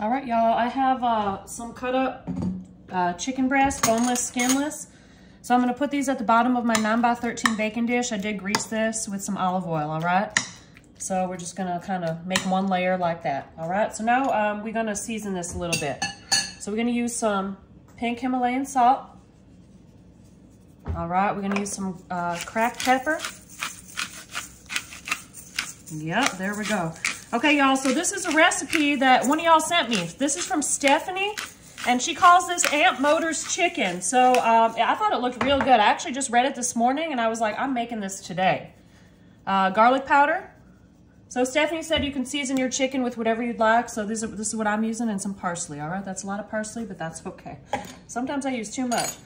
All right, y'all, I have some cut up chicken breast, boneless, skinless. So I'm gonna put these at the bottom of my 9x13 baking dish. I did grease this with some olive oil, all right? So we're just gonna kind of make one layer like that, all right? So now we're gonna season this a little bit. So we're gonna use some pink Himalayan salt. All right, we're gonna use some cracked pepper. Yep, there we go. Okay, y'all, so this is a recipe that one of y'all sent me. This is from Stephanie, and she calls this Aunt Motors chicken. So I thought it looked real good. I actually just read it this morning, and I was like, I'm making this today. Garlic powder. So Stephanie said you can season your chicken with whatever you'd like. So this is what I'm using, and some parsley, all right? That's a lot of parsley, but that's okay. Sometimes I use too much.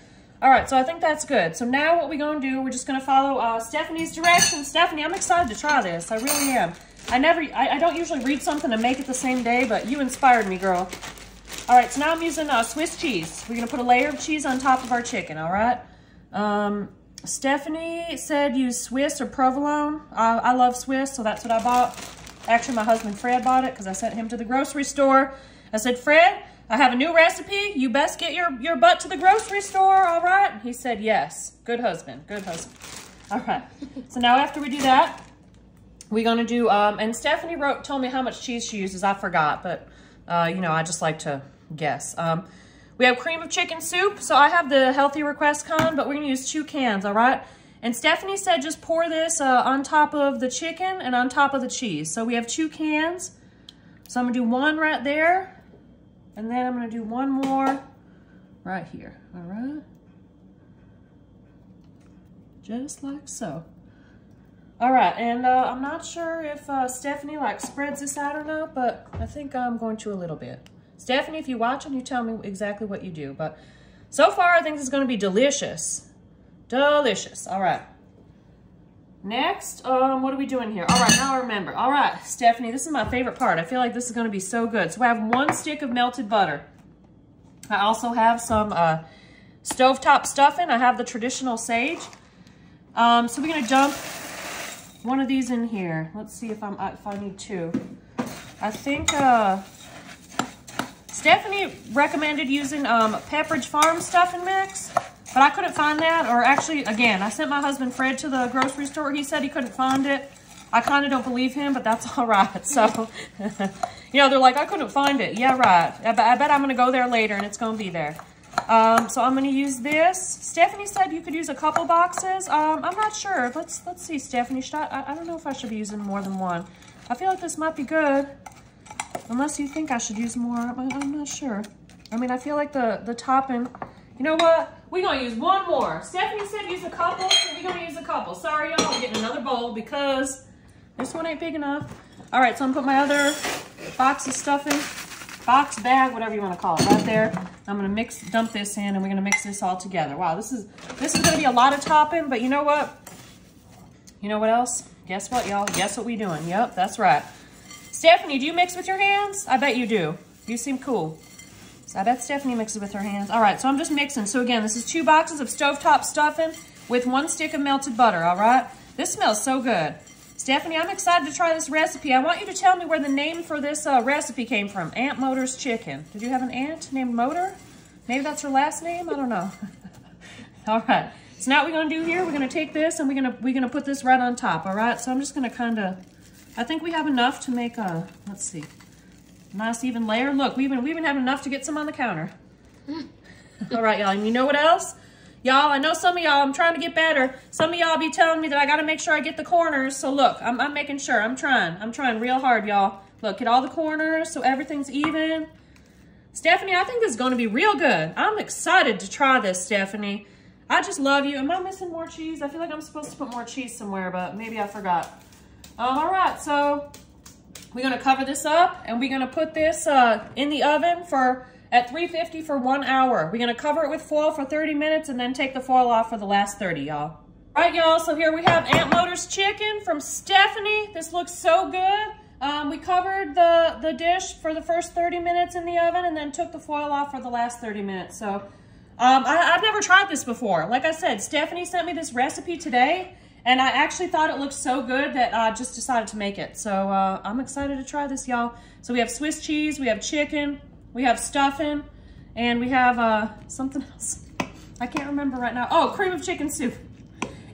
All right, so I think that's good. So now what we're gonna do, we're just gonna follow Stephanie's directions. Stephanie, I'm excited to try this. I really am. I don't usually read something and make it the same day, but you inspired me, girl. All right, so now I'm using Swiss cheese. We're gonna put a layer of cheese on top of our chicken, all right? Stephanie said use Swiss or provolone. I love Swiss, so that's what I bought. Actually, my husband Fred bought it because I sent him to the grocery store. I said, Fred, I have a new recipe. You best get your butt to the grocery store, all right? He said, yes. Good husband, good husband. All right, so now after we do that, we're gonna do, and Stephanie told me how much cheese she uses. I forgot, but you know, I just like to guess. We have cream of chicken soup. So I have the healthy request con, but we're gonna use 2 cans, all right? And Stephanie said just pour this on top of the chicken and on top of the cheese. So we have 2 cans. So I'm gonna do one right there. And then I'm gonna do one more right here, all right? Just like so. All right, and I'm not sure if Stephanie like spreads this out or not, but I think I'm going to a little bit. Stephanie, if you're watching, you tell me exactly what you do. But so far, I think this is gonna be delicious. Delicious, all right. Next, what are we doing here? All right, now I remember. All right, Stephanie, this is my favorite part. I feel like this is gonna be so good. So I have 1 stick of melted butter. I also have some stovetop stuffing. I have the traditional sage. So we're gonna dump one of these in here. Let's see if I need 2. I think Stephanie recommended using Pepperidge Farm stuffing mix. But I couldn't find that, or actually, again, I sent my husband Fred to the grocery store. He said he couldn't find it. I kind of don't believe him, but that's all right. So, you know, they're like, I couldn't find it. Yeah, right. I bet I'm going to go there later, and it's going to be there. So I'm going to use this. Stephanie said you could use a couple boxes. I'm not sure. Let's see, Stephanie. I don't know if I should be using more than 1. I feel like this might be good, unless you think I should use more. I'm not sure. I mean, I feel like the topping... You know what? We're going to use 1 more. Stephanie said use a couple, so we're going to use a couple. Sorry, y'all. I'm getting another bowl because this one ain't big enough. All right, so I'm going to put my other box of stuffing, box, bag, whatever you want to call it, right there. I'm going to dump this in, and we're going to mix this all together. Wow, this is going to be a lot of topping, but you know what? You know what else? Guess what, y'all? Guess what we doing? Yep, that's right. Stephanie, do you mix with your hands? I bet you do. You seem cool. So I bet Stephanie mixes with her hands. All right, so I'm just mixing. So again, this is 2 boxes of stovetop stuffing with 1 stick of melted butter, all right? This smells so good. Stephanie, I'm excited to try this recipe. I want you to tell me where the name for this recipe came from. Aunt Motors Chicken. Did you have an aunt named Motor? Maybe that's her last name? I don't know. All right, so now what we're gonna do here, we're gonna take this and we're gonna put this right on top, all right? So I'm just gonna kinda, I think we have enough to make a, let's see. Nice even layer. Look, we even have enough to get some on the counter. All right, y'all. And you know what else? Y'all, I know some of y'all, I'm trying to get better. Some of y'all be telling me that I got to make sure I get the corners. So look, I'm making sure. I'm trying real hard, y'all. Look, get all the corners so everything's even. Stephanie, I think this is going to be real good. I'm excited to try this, Stephanie. I just love you. Am I missing more cheese? I feel like I'm supposed to put more cheese somewhere, but maybe I forgot. All right, so... we're gonna cover this up and we're gonna put this in the oven at 350 for 1 hour. We're gonna cover it with foil for 30 minutes and then take the foil off for the last 30, y'all. All right, y'all, so here we have Aunt Motors chicken from Stephanie. This looks so good. We covered the dish for the first 30 minutes in the oven and then took the foil off for the last 30 minutes. So I've never tried this before. Like I said, Stephanie sent me this recipe today. And I actually thought it looked so good that I just decided to make it. So I'm excited to try this, y'all. So we have Swiss cheese, we have chicken, we have stuffing, and we have something else. I can't remember right now. Oh, cream of chicken soup.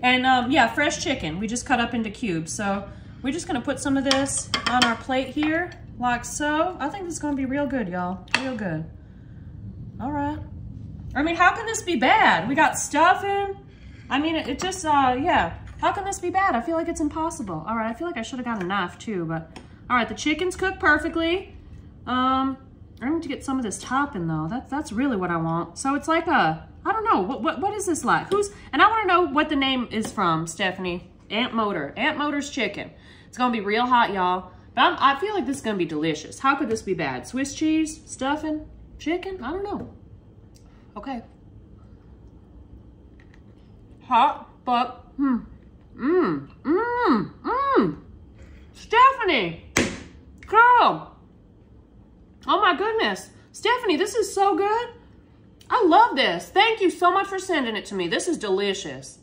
And yeah, fresh chicken. We just cut up into cubes. So we're just gonna put some of this on our plate here, like so. I think this is gonna be real good, y'all. Real good. All right. I mean, how can this be bad? We got stuffing. I mean, it just, yeah. How can this be bad? I feel like it's impossible. All right, I feel like I should have gotten a knife too, but all right, the chicken's cooked perfectly. I need to get some of this topping though. That's really what I want. So it's like a, I don't know, what is this like? And I want to know what the name is from, Stephanie. Aunt Motor. Aunt Motor's chicken. It's gonna be real hot, y'all. But I feel like this is gonna be delicious. How could this be bad? Swiss cheese, stuffing, chicken? I don't know. Okay. Hot, but Stephanie, girl. Oh my goodness. Stephanie, this is so good. I love this. Thank you so much for sending it to me. This is delicious.